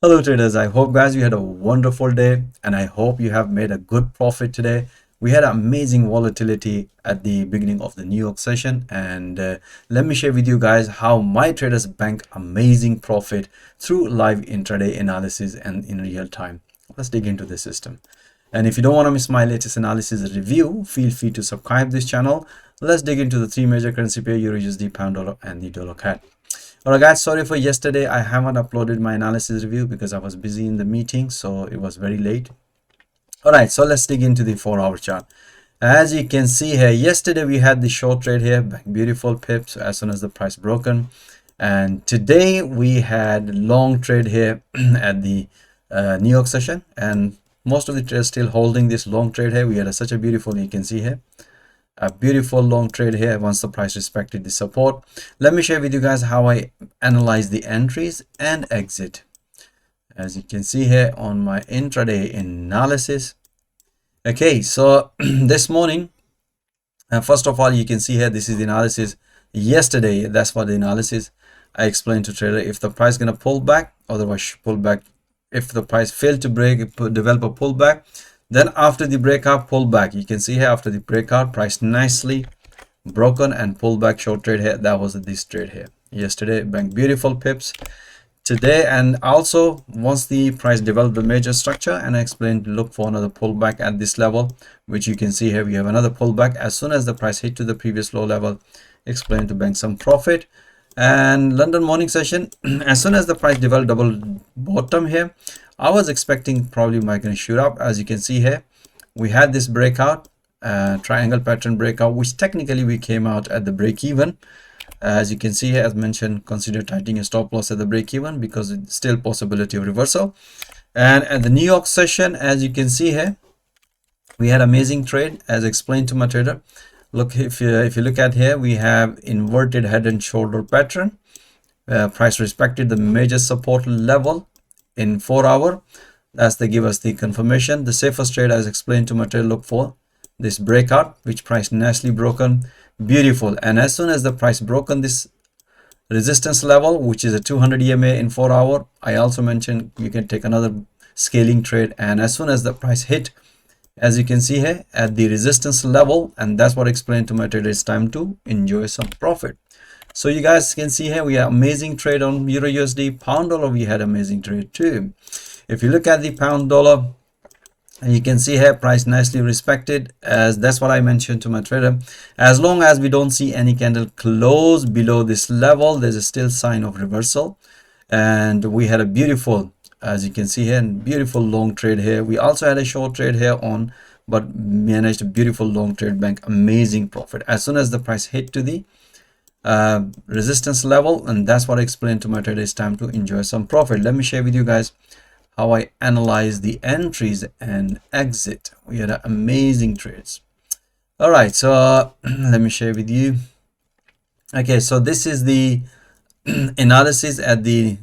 Hello traders, I hope guys you had a wonderful day and I hope you have made a good profit today. We had amazing volatility at the beginning of the New York session, and let me share with you guys how my traders bank amazing profit through live intraday analysis and in real time. Let's dig into the system. And if you don't want to miss my latest analysis review, feel free to subscribe this channel. Let's dig into the three major currency pair, EURUSD, pound dollar and the dollar CAD. Alright guys, sorry for yesterday. I haven't uploaded my analysis review because I was busy in the meeting, so it was very late. Alright, so let's dig into the 4-hour chart. As you can see here, yesterday we had the short trade here, beautiful pips as soon as the price broken. And today we had long trade here at the New York session, and most of the traders still holding this long trade here. We had such a beautiful, you can see here, a beautiful long trade here once the price respected the support. Let me share with you guys how I analyze the entries and exit. As you can see here on my intraday analysis. Okay, so this morning, first of all, you can see here, this is the analysis yesterday. That's what the analysis I explained to trader. If the price gonna pull back, otherwise pull back. If the price failed to break, develop a pullback, then after the breakout, pull back. You can see here after the breakout, price nicely broken and pull back short trade here. That was this trade here yesterday. Bank beautiful pips today, and also once the price developed a major structure, and I explained to look for another pullback at this level, which you can see here. We have another pullback as soon as the price hit to the previous low level. Explained to bank some profit. And London morning session, as soon as the price developed double bottom here, I was expecting probably might gonna shoot up. As you can see here, we had this breakout, triangle pattern breakout, which technically we came out at the break even. As you can see here, as mentioned, consider tightening a stop loss at the break even because it's still possibility of reversal. And at the New York session, as you can see here, we had amazing trade as explained to my trader. Look, if you look at here, we have inverted head and shoulder pattern. Price respected the major support level in 4 hour. As they give us the confirmation. The safest trade, as explained to my trader, look for this breakout, which price nicely broken, beautiful. And as soon as the price broken this resistance level, which is a 200 EMA in 4 hour, I also mentioned you can take another scaling trade. And as soon as the price hit, as you can see here, at the resistance level, and that's what I explained to my trader, it's time to enjoy some profit. So you guys can see here we have amazing trade on EURUSD. Pound dollar, we had amazing trade too. If you look at the pound dollar, you can see here price nicely respected, as that's what I mentioned to my trader. As long as we don't see any candle close below this level, there's a still sign of reversal. And we had a beautiful, as you can see here, beautiful long trade here. We also had a short trade here on, but managed a beautiful long trade bank, amazing profit as soon as the price hit to the resistance level. And that's what I explained to my trader, it's time to enjoy some profit. Let me share with you guys how I analyze the entries and exit. We had amazing trades. All right, so let me share with you. Okay, so this is the analysis at the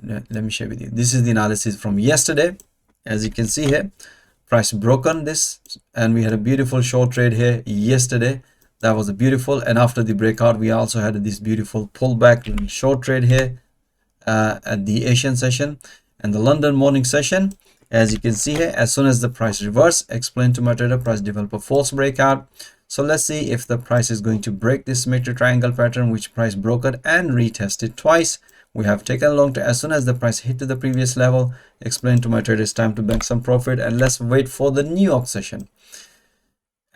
let me share with you. This is the analysis from yesterday. As you can see here, price broken this, and we had a beautiful short trade here yesterday. That was a beautiful, and after the breakout, we also had this beautiful pullback short trade here at the Asian session. And the London morning session, as you can see here, as soon as the price reverse, explained to my trader, price develop a false breakout. So let's see if the price is going to break this symmetric triangle pattern, which price broke it and retested twice. We have taken a long time. As soon as the price hit to the previous level, explained to my trader, it's time to bank some profit. And let's wait for the New York session.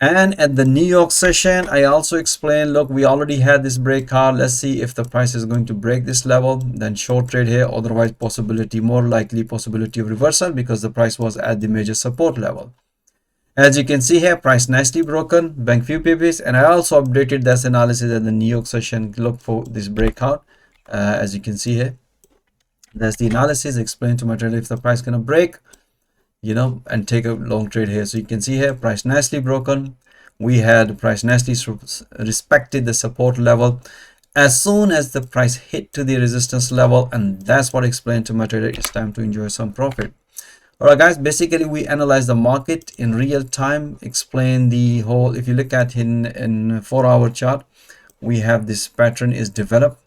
And at the New York session, I also explained, look, we already had this breakout. Let's see if the price is going to break this level, then short trade here. Otherwise, possibility, more likely possibility of reversal because the price was at the major support level. As you can see here, price nicely broken, bank few pips. And I also updated this analysis at the New York session. Look for this breakout. As you can see here, that's the analysis. Explained to my trader if the price gonna break, you know, and take a long trade here. So you can see here price nicely broken. We had price nicely respected the support level as soon as the price hit to the resistance level, and that's what I explained to my trader, it's time to enjoy some profit. All right guys, basically we analyze the market in real time, explain the whole. If you look at in 4 hour chart, we have this pattern is developed.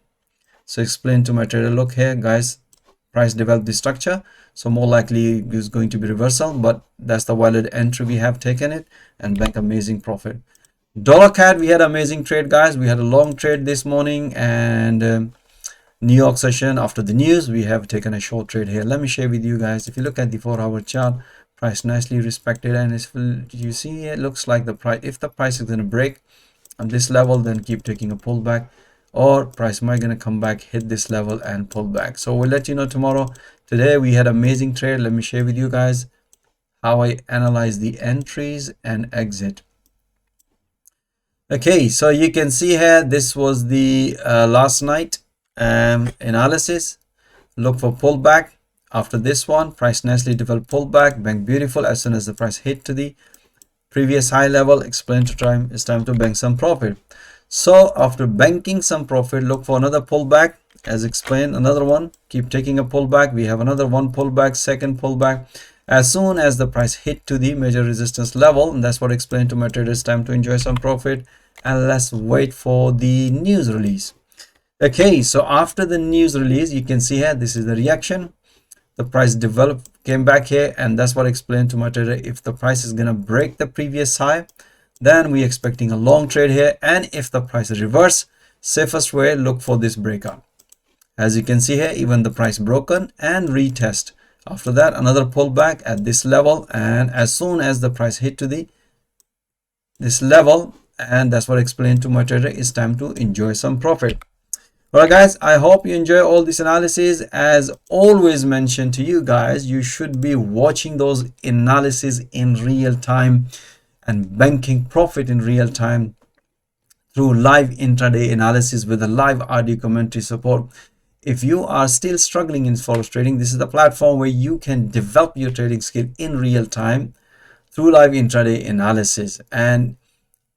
So explain to my trader, look here guys, price developed the structure, so more likely is going to be reversal, but that's the valid entry. We have taken it and bank amazing profit. Dollar CAD, we had amazing trade guys. We had a long trade this morning, and New York session after the news, we have taken a short trade here. Let me share with you guys. If you look at the 4-hour chart, price nicely respected, and it's, you see it looks like the price, if the price is going to break on this level, then keep taking a pullback, or price might going to come back, hit this level and pull back. So we'll let you know tomorrow. Today we had amazing trade. Let me share with you guys how I analyze the entries and exit. Okay, so you can see here, this was the last night analysis. Look for pullback. After this one, price nicely developed pullback, bank beautiful. As soon as the price hit to the previous high level, explain to time, it's time to bank some profit. So after banking some profit, look for another pullback. As explained, another one, keep taking a pullback. We have another one pullback, second pullback. As soon as the price hit to the major resistance level, and that's what I explained to my traders, time to enjoy some profit. And let's wait for the news release. Okay, so after the news release, you can see here, this is the reaction. The price developed, came back here, and that's what I explained to my trader. If the price is gonna break the previous high, then we're expecting a long trade here. And if the price is reverse, safest way, look for this breakout. As you can see here, even the price broken and retest. After that, another pullback at this level, and as soon as the price hit to this level, and that's what I explained to my trader, it's time to enjoy some profit. Alright guys, I hope you enjoy all this analysis. As always mentioned to you guys, you should be watching those analysis in real time and banking profit in real time through live intraday analysis with a live audio commentary support. If you are still struggling in forex trading, this is the platform where you can develop your trading skill in real time through live intraday analysis. And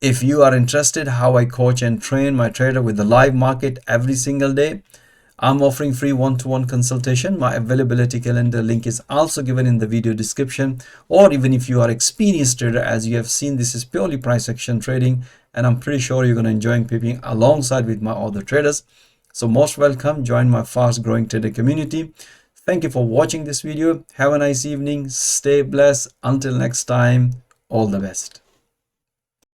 if you are interested how I coach and train my trader with the live market every single day, I'm offering free one-to-one consultation. My availability calendar link is also given in the video description. Or even if you are experienced trader, as you have seen, this is purely price action trading, and I'm pretty sure you're going to enjoy peeping alongside with my other traders. So most welcome, join my fast growing trader community. Thank you for watching this video. Have a nice evening. Stay blessed. Until next time, all the best.